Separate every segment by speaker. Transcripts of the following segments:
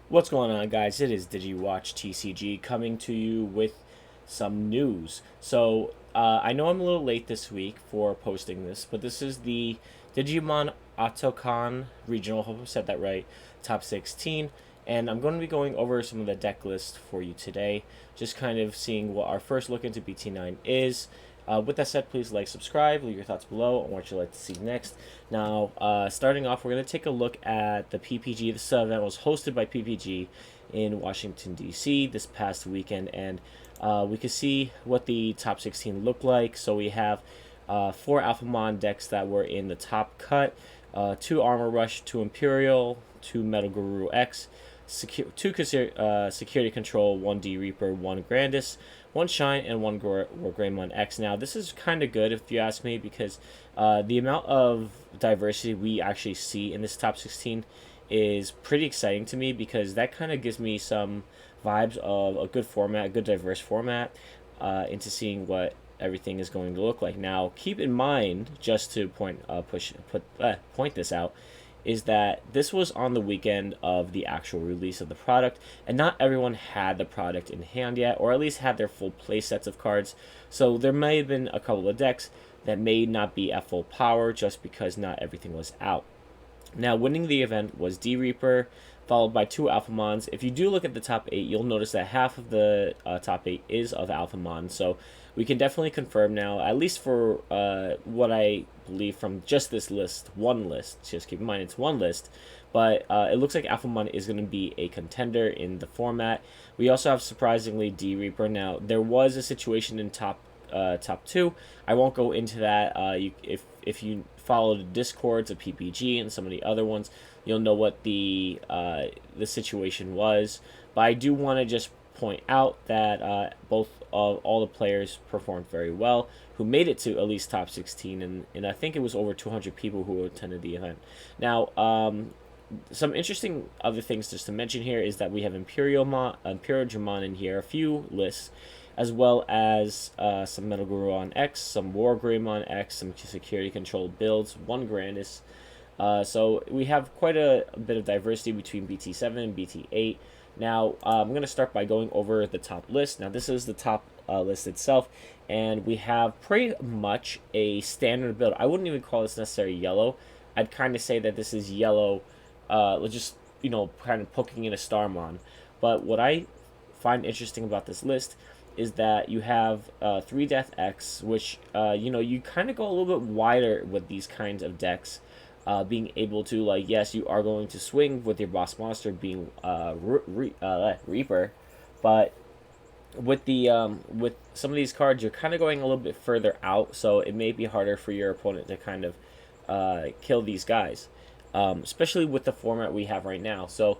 Speaker 1: What's going on, guys? It is DigiWatch TCG coming to you with some news. I know I'm a little late this week for posting this, but this is the Digimon Otacon Regional. Hope I said that right. Top 16, and I'm going to be going over some of the deck list for you today. Just kind of seeing what our first look into BT9 is. With that said, please like, subscribe, leave your thoughts below on what you'd like to see next. Now, starting off, we're going to take a look at the PPG. This event was hosted by PPG in Washington, D.C. this past weekend, and we can see what the top 16 looked like. So we have 4 Alphamon decks that were in the top cut, 2 Armor Rush, 2 Imperial, 2 Metal Guru X, 2 Security Control, 1 D Reaper, 1 Grandis, 1 Shine, and 1 Greymon X. Now, this is kind of good if you ask me, because the amount of diversity we actually see in this top 16 is pretty exciting to me, because that kind of gives me some vibes of a good format, a good diverse format, into seeing what everything is going to look like. Now, keep in mind, just to point this out, is that this was on the weekend of the actual release of the product, and not everyone had the product in hand yet, or at least had their full play sets of cards. So there may have been a couple of decks that may not be at full power just because not everything was out. Now, winning the event was D Reaper, followed by 2 Alphamons. If you do look at the top 8, you'll notice that half of the top 8 is of Alphamon. So we can definitely confirm now, at least for what I believe from just this list, one list. Just keep in mind it's one list. But it looks like Alphamon is going to be a contender in the format. We also have, surprisingly, D Reaper. Now, there was a situation in top 2. I won't go into that. If you follow the discords of PPG and some of the other ones, you'll know what the situation was. But I do want to just point out that both of all the players performed very well, who made it to at least top 16, and I think it was over 200 people who attended the event. Now, some interesting other things just to mention here is that we have Imperial Dramon in here, a few lists, as well as some Metal Guru on X, some War Greymon X, some Security Control builds, 1 Grandis. So we have quite a bit of diversity between BT7 and BT8. Now, I'm going to start by going over the top list. Now, this is the top list itself, and we have pretty much a standard build. I wouldn't even call this necessarily yellow. I'd kind of say that this is yellow, just, kind of poking in a Starmon. But what I find interesting about this list is that you have 3 Death X, which, you kind of go a little bit wider with these kinds of decks. Being able to, yes, you are going to swing with your boss monster being Reaper, but with some of these cards, you're kind of going a little bit further out, so it may be harder for your opponent to kind of kill these guys, especially with the format we have right now. So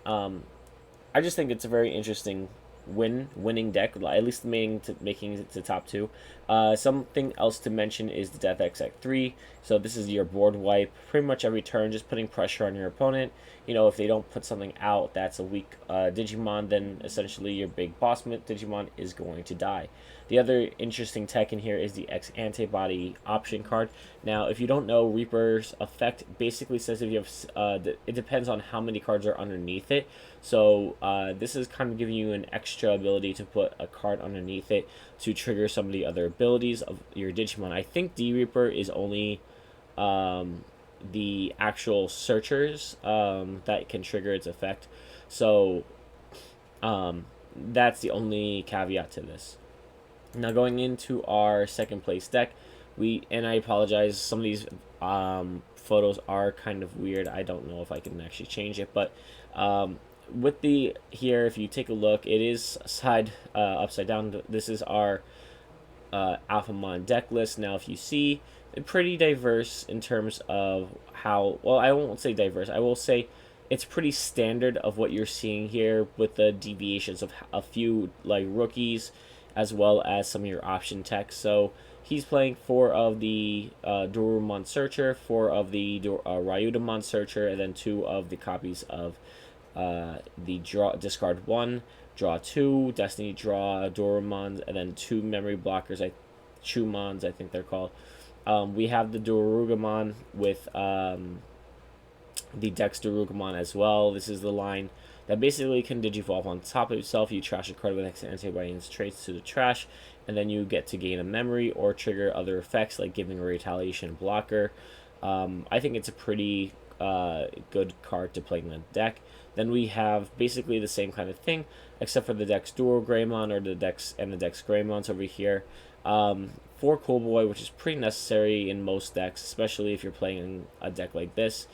Speaker 1: I just think it's a very interesting winning deck, at least making it to top 2. Something else to mention is the Death X at 3. So this is your board wipe. Pretty much every turn, just putting pressure on your opponent. If they don't put something out that's a weak Digimon, then essentially your big boss Digimon is going to die. The other interesting tech in here is the X Antibody option card. Now, if you don't know, Reaper's effect basically says if you have, it depends on how many cards are underneath it. So this is kind of giving you an extra ability to put a card underneath it to trigger some of the other abilities of your Digimon. I think D Reaper is only the actual searchers that can trigger its effect. So that's the only caveat to this. Now, going into our second place deck, and I apologize, some of these photos are kind of weird. I don't know if I can actually change it, but with here, if you take a look, it is upside down. This is our Alphamon deck list. Now, if you see, it's pretty diverse in terms of how, well, I won't say diverse, I will say it's pretty standard of what you're seeing here, with the deviations of a few rookies, as well as some of your option tech. So he's playing 4 of the Dorumon Searcher, 4 of the Ryudamon Searcher, and then 2 of the copies of the discard 1, draw 2, Destiny Draw, Dorumons, and then 2 memory blockers, Chumons, I think they're called. We have the Dorugamon with the Dexterugumon as well. This is the line that basically can Digivolve on top of itself. You trash a card with X antibody and its traits to the trash, and then you get to gain a memory or trigger other effects like giving a retaliation blocker. I think it's a pretty good card to play in the deck. Then we have basically the same kind of thing, except for the Dex Dual Greymon or the Dex and the Dex Greymons over here. For Cool Boy, which is pretty necessary in most decks, especially if you're playing a deck like this.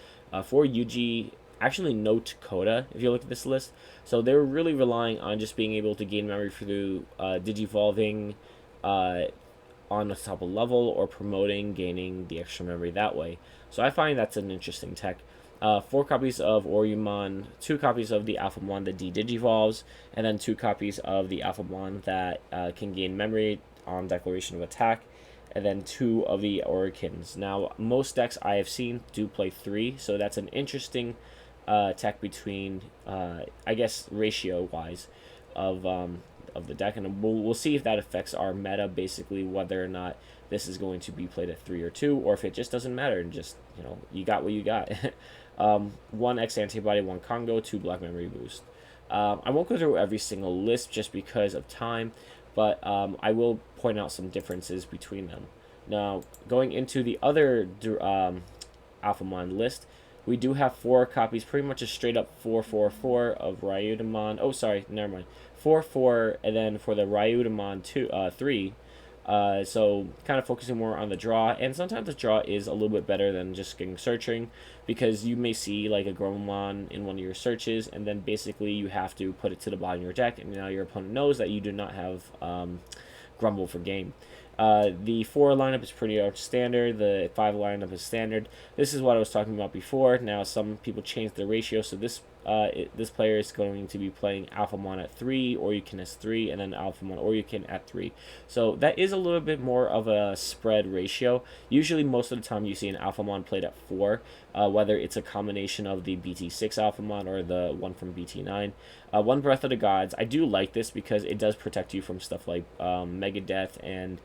Speaker 1: For Yuji, actually no Dakota, if you look at this list. So they're really relying on just being able to gain memory through Digivolving on the top of level or promoting, gaining the extra memory that way. So I find that's an interesting tech. 4 copies of Oriyumon, 2 copies of the Alphamon that de-digivolves, and then 2 copies of the Alphamon that can gain memory on declaration of attack, and then 2 of the Orikins. Now, most decks I have seen do play 3, so that's an interesting tech between, I guess, ratio-wise of the deck, and we'll see if that affects our meta, basically whether or not this is going to be played at 3 or 2, or if it just doesn't matter and just, you got what you got. 1 X antibody, 1 Congo, 2 black memory boost. I won't go through every single list just because of time, but I will point out some differences between them. Now, going into the other Alphamon list, we do have 4 copies, pretty much a straight up 4-4-4 of Ryudamon. Oh, sorry, never mind. 4-4, and then for the Ryudamon 3. So kind of focusing more on the draw, and sometimes the draw is a little bit better than just getting searching, because you may see like a Gromon in one of your searches, and then basically you have to put it to the bottom of your deck, and now your opponent knows that you do not have Grumble for game. The 4 lineup is pretty standard. The 5 lineup is standard. This is what I was talking about before. Now some people change the ratio, so this player is going to be playing Alphamon at 3, Oryukin as 3, and then Alphamon Oryukin at 3. So that is a little bit more of a spread ratio. Usually most of the time you see an Alphamon played at 4, whether it's a combination of the BT6 Alphamon or the one from BT9. 1 Breath of the Gods. I do like this because it does protect you from stuff like Megadeth, and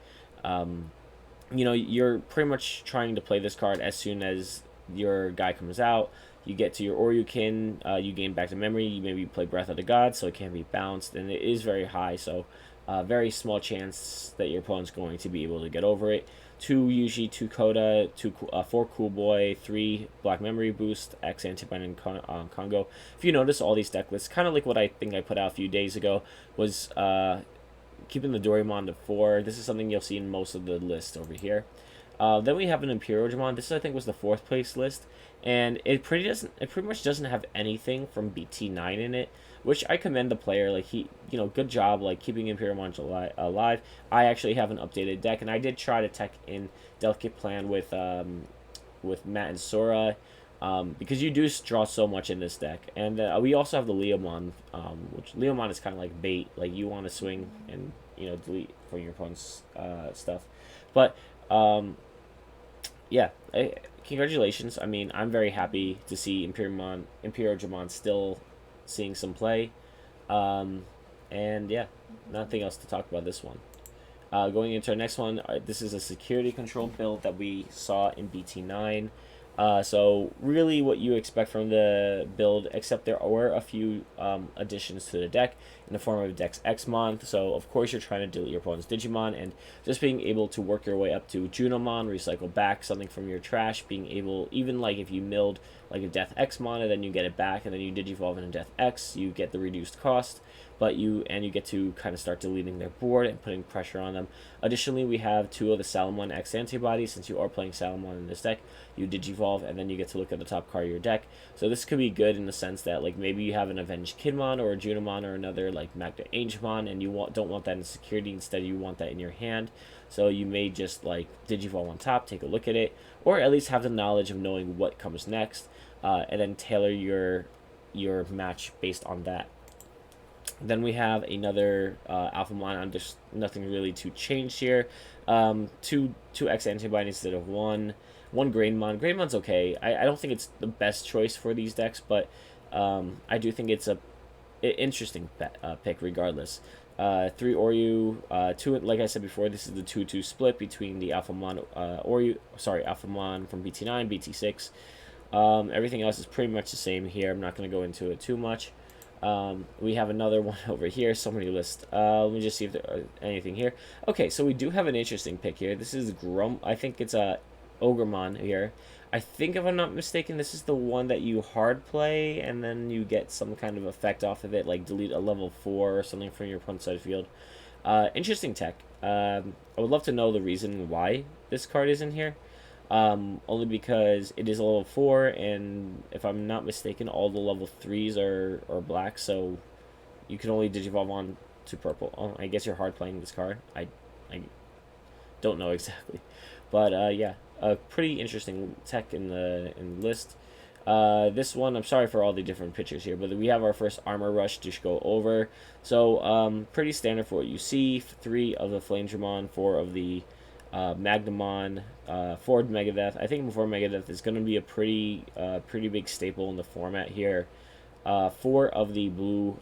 Speaker 1: you're pretty much trying to play this card as soon as your guy comes out. You get to your Oryukin, you gain back the memory, you maybe play Breath of the Gods, so it can be bounced, and it is very high, so very small chance that your opponent's going to be able to get over it. 2 Yuji, 2 Koda, 4 Cool Boy, 3 Black Memory Boost, X Antibody, and Congo. If you notice, all these deck lists, kind of like what I think I put out a few days ago, was keeping the Doraemon to 4. This is something you'll see in most of the lists over here. Then we have an Imperial Digimon. This I think was the 4th place list, and it pretty much doesn't have anything from BT9 in it, which I commend the player. Like, he, good job like keeping Imperialmon alive. I actually have an updated deck, and I did try to tech in Delicate Plan with Matt and Sora, because you do draw so much in this deck. And we also have the Leomon, which Leomon is kind of like bait. Like, you want to swing and delete from your opponent's stuff, but yeah, congratulations. I mean, I'm very happy to see Imperial Digimon still seeing some play. And yeah, nothing else to talk about this one. Going into our next one, this is a security control build that we saw in BT9. So really what you expect from the build, except there were a few additions to the deck in the form of Dex Xmon. So of course you're trying to delete your opponent's Digimon, and just being able to work your way up to Junimon, recycle back something from your trash, being able, even like if you milled like a Death Xmon and then you get it back and then you Digivolve into Death X, you get the reduced cost, but you get to kind of start deleting their board and putting pressure on them. Additionally, we have 2 of the Salamon X antibodies. Since you are playing Salamon in this deck, you Digivolve and then you get to look at the top card of your deck. So this could be good in the sense that like maybe you have an Avenged Kidmon or a Junimon or another like Magna Angemon, and you don't want that in security. Instead, you want that in your hand. So you may just like Digivolve on top, take a look at it, or at least have the knowledge of knowing what comes next, and then tailor your match based on that. Then we have another Alphamon. There's nothing really to change here. 2 X antibody instead of 1. 1 Greymon. Greymon's okay. I don't think it's the best choice for these decks, but I do think it's a interesting pick regardless. 3 Oryu. 2, like I said before, this is the 2-2 split between the Alphamon Alphamon from BT9, BT6. Everything else is pretty much the same here. I'm not going to go into it too much. We have another one over here, summary list. Let me just see if there are anything here. Okay, so we do have an interesting pick here. This is I think it's a Ogremon here. I think if I'm not mistaken, this is the one that you hard play and then you get some kind of effect off of it, like delete a level 4 or something from your opponent's side field. Interesting tech. I would love to know the reason why this card is in here. Only because it is a level 4, and if I'm not mistaken, all the level 3s are black, so you can only Digivolve on to purple. Oh, I guess you're hard playing this card. I don't know exactly. But yeah, a pretty interesting tech in the list. This one, I'm sorry for all the different pictures here, but we have our first Armor Rush to go over. So, pretty standard for what you see. 3 of the Flamedramon, 4 of the Magnamon, 4 Megadeth. I think 4 Megadeth is going to be a pretty big staple in the format here. 4 of the blue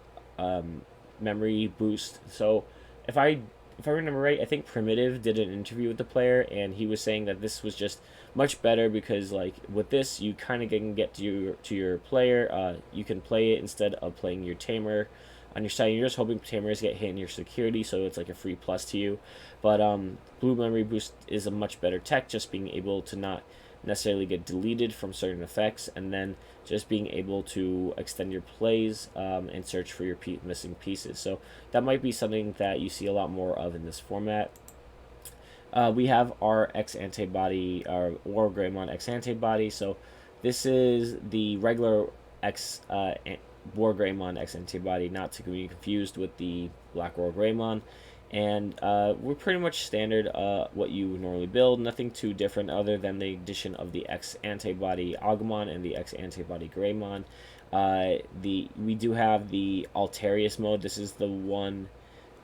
Speaker 1: memory boost. So, if I remember right, I think Primitive did an interview with the player, and he was saying that this was just much better because, like, with this, you kind of can get to your player. You can play it instead of playing your Tamer on your side. You're just hoping Tamers get hit in your security, so it's like a free plus to you. But Blue Memory Boost is a much better tech, just being able to not necessarily get deleted from certain effects, and then just being able to extend your plays and search for your missing pieces. So that might be something that you see a lot more of in this format. We have our X antibody, our War Greymon X antibody. So this is the regular X War Greymon X antibody, not to be confused with the Black War Greymon. And we're pretty much standard what you normally build. Nothing too different other than the addition of the X antibody Agumon and the X antibody Greymon. We do have the Altarius mode. This is the one.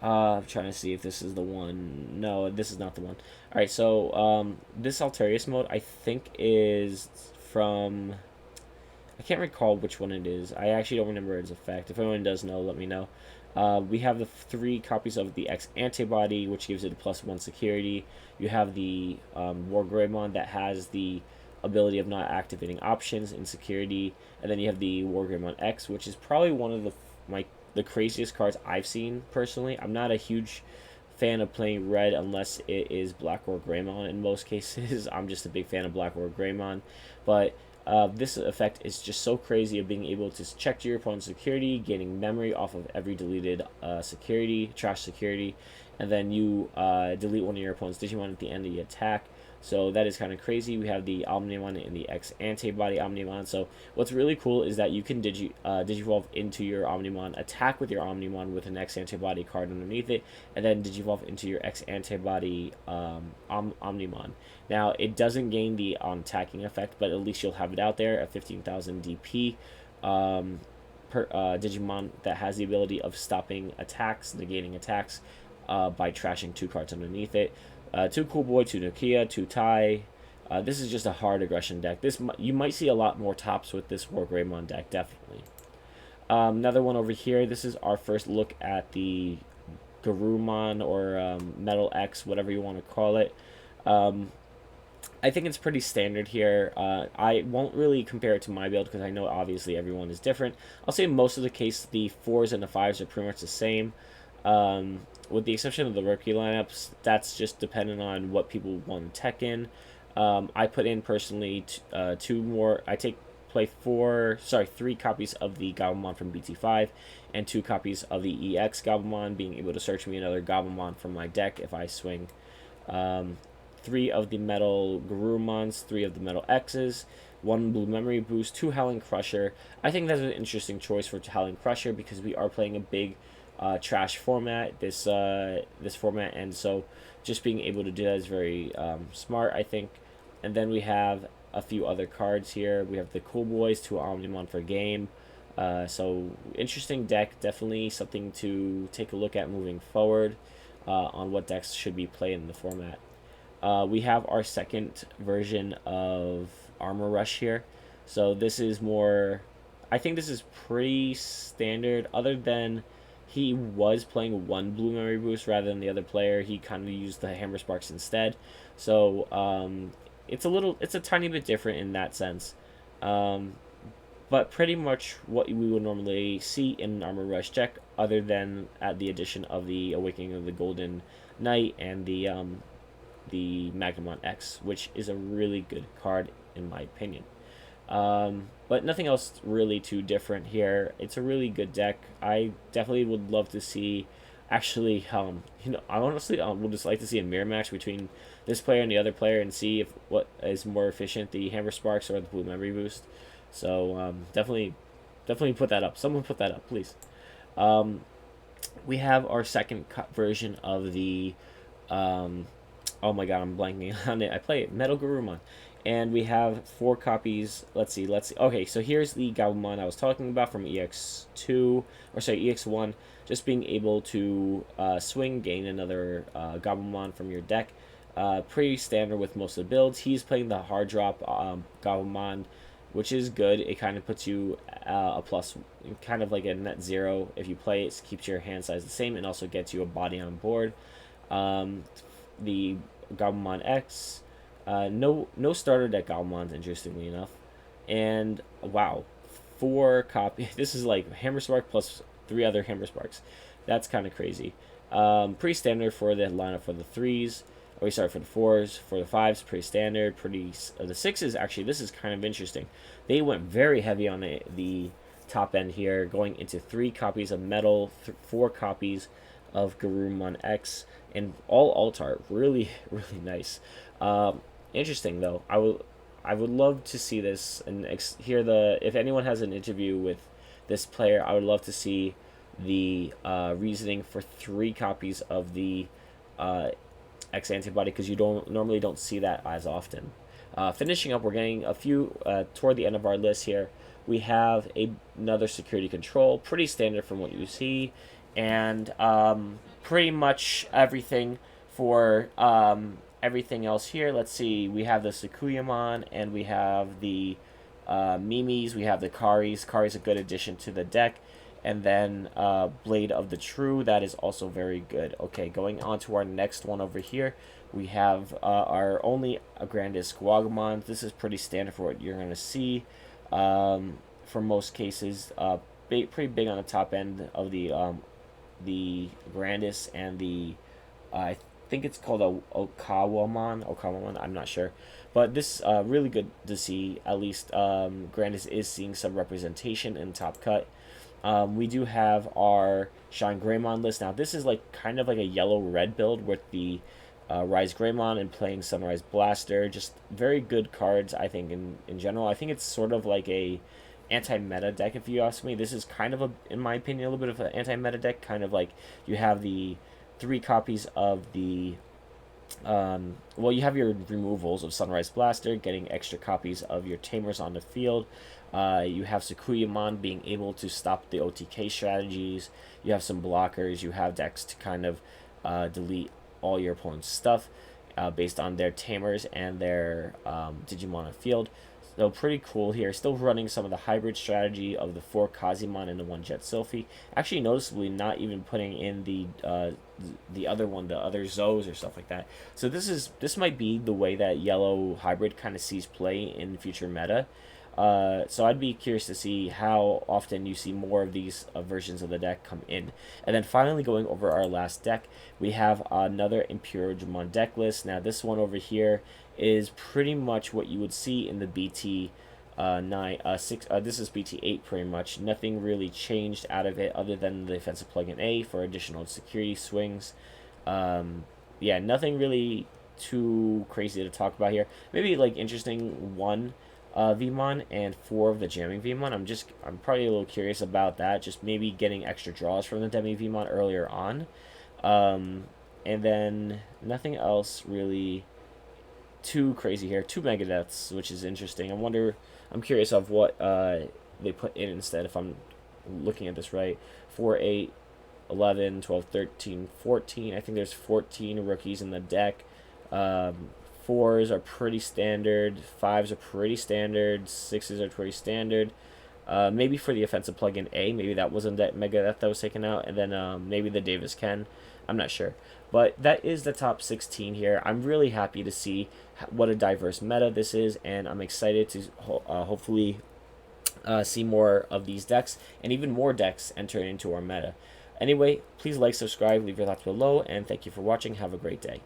Speaker 1: I'm trying to see if this is the one. No, this is not the one. All right, so this Altarius mode I think is from. I can't recall which one it is. I actually don't remember its effect. If anyone does know, let me know. We have the 3 copies of the X antibody, which gives it a +1 security. You have the War Greymon that has the ability of not activating options in security, and then you have the War Greymon X, which is probably one of the craziest cards I've seen personally. I'm not a huge fan of playing red unless it is Black War Greymon in most cases. I'm just a big fan of Black War Greymon, but this effect is just so crazy of being able to check to your opponent's security, gaining memory off of every deleted trash security, and then you delete one of your opponent's Digimon at the end of the attack. So that is kind of crazy. We have the Omnimon and the X antibody Omnimon. So what's really cool is that you can Digivolve into your Omnimon, attack with your Omnimon with an X antibody card underneath it, and then Digivolve into your X antibody Omnimon. Now, it doesn't gain the attacking effect, but at least you'll have it out there at 15,000 DP. Digimon that has the ability of stopping attacks, negating attacks, by trashing 2 cards underneath it. 2 Cool Boy, 2 Nokia, 2 Tai. This is just a hard aggression deck. You might see a lot more tops with this War Greymon deck, definitely. Another one over here. This is our first look at the Garurumon or Metal X, whatever you want to call it. I think it's pretty standard here. I won't really compare it to my build because I know obviously everyone is different. I'll say in most of the case the 4s and the 5s are pretty much the same. With the exception of the rookie lineups, that's just dependent on what people want to tech in. I put in personally 2 more. Play 3 copies of the Gabumon from BT5 and 2 copies of the EX Gabumon, being able to search me another Gabumon from my deck if I swing. 3 of the Metal Garurumons, 3 of the Metal X's, 1 Blue Memory Boost, 2 Howling Crusher. I think that's an interesting choice for Howling Crusher because we are playing a big trash format this format, and so just being able to do that is very smart, I think. And then we have a few other cards here. We have the Cool Boys, 2 Omnimon for game. So interesting deck, definitely something to take a look at moving forward on what decks should be played in the format. We have our second version of Armor Rush here. So this is more, I think this is pretty standard, other than he was playing 1 Blue Memory Boost rather than the other player. He kind of used the Hammer Sparks instead. So it's a tiny bit different in that sense. But pretty much what we would normally see in an Armor Rush deck, other than at the addition of the Awakening of the Golden Knight and the Magnamon X, which is a really good card in my opinion. But nothing else really too different here. It's a really good deck. I definitely would love to see. Actually, I honestly would just like to see a mirror match between this player and the other player and see if what is more efficient, the Hammer Sparks or the Blue Memory Boost. So definitely put that up. Someone put that up, please. Um, we have our second version of the oh my god, I'm blanking on it. I play it, Metal Garurumon. And we have 4 copies. Let's see. Okay, so here's the Gabumon I was talking about from EX2, or sorry, EX1. Just being able to swing, gain another Gabumon from your deck. Pretty standard with most of the builds. He's playing the hard drop Gabumon, which is good. It kind of puts you a plus, kind of like a net zero. If you play it, keeps your hand size the same and also gets you a body on board. The Gabumon X, no starter deck Gabumons, interestingly enough, and wow, 4 copy. This is like Hammer Spark plus 3 other Hammer Sparks. That's kind of crazy. Pretty standard for the lineup for the threes. Oh, sorry, for the fours, for the fives, pretty standard. The sixes, actually, this is kind of interesting. They went very heavy on the top end here, going into 3 copies of Metal, 4 copies of Garurumon X, and all alt art. Really, really nice. Interesting though. I would love to see this and hear the, if anyone has an interview with this player, I would love to see the reasoning for 3 copies of the X antibody, because you don't see that as often. Finishing up, we're getting a few toward the end of our list here. We have another security control, pretty standard from what you see, and pretty much everything for everything else here. Let's see, we have the Sukuyamon, and we have the Mimis, we have the Karis. Kari's a good addition to the deck. And then Blade of the True, that is also very good. Okay, going on to our next one over here, we have our only Grandis Guagumon. This is pretty standard for what you're going to see for most cases. Pretty big on the top end of the Grandis and the I think it's called a Okawamon. I'm not sure, but this really good to see. At least Grandis is seeing some representation in Top Cut. We do have our Shine Greymon list. Now, this is like kind of like a yellow-red build with the Rise Greymon and playing Sunrise Blaster. Just very good cards, I think, in general. I think it's sort of like a anti-meta deck, if you ask me. This is kind of, in my opinion, a little bit of an anti-meta deck. Kind of like you have the 3 copies of the well, you have your removals of Sunrise Blaster, getting extra copies of your Tamers on the field. You have Sukuyamon being able to stop the OTK strategies. You have some blockers. You have decks to kind of delete all your opponent's stuff based on their Tamers and their Digimon on the field. So pretty cool here. Still running some of the hybrid strategy of the 4 Kazimon and the 1 Jet Sylphie. Actually, noticeably not even putting in the other one, the other Zoes or stuff like that. So this might be the way that yellow hybrid kind of sees play in future meta. So I'd be curious to see how often you see more of these versions of the deck come in. And then finally, going over our last deck, we have another Impurigimon deck list. Now this one over here is pretty much what you would see in the BT 6. This is BT8 pretty much. Nothing really changed out of it other than the defensive plugin A for additional security swings. Yeah, nothing really too crazy to talk about here. Maybe like interesting one Vmon and 4 of the jamming Vmon. I'm probably a little curious about that. Just maybe getting extra draws from the Demi Vmon earlier on. And then nothing else really too crazy here. 2 Megadeths, which is interesting. I'm curious of what they put in instead, if I'm looking at this right. 4, 8, 11, 12, 13, 14. I think there's 14 rookies in the deck. 4s are pretty standard. 5s are pretty standard. 6s are pretty standard. Maybe for the offensive plugin A, maybe that wasn't that Mega that was taken out, and then maybe the Davis Ken. I'm not sure. But that is the top 16 here. I'm really happy to see what a diverse meta this is, and I'm excited to hopefully see more of these decks and even more decks enter into our meta. Anyway, please like, subscribe, leave your thoughts below, and thank you for watching. Have a great day.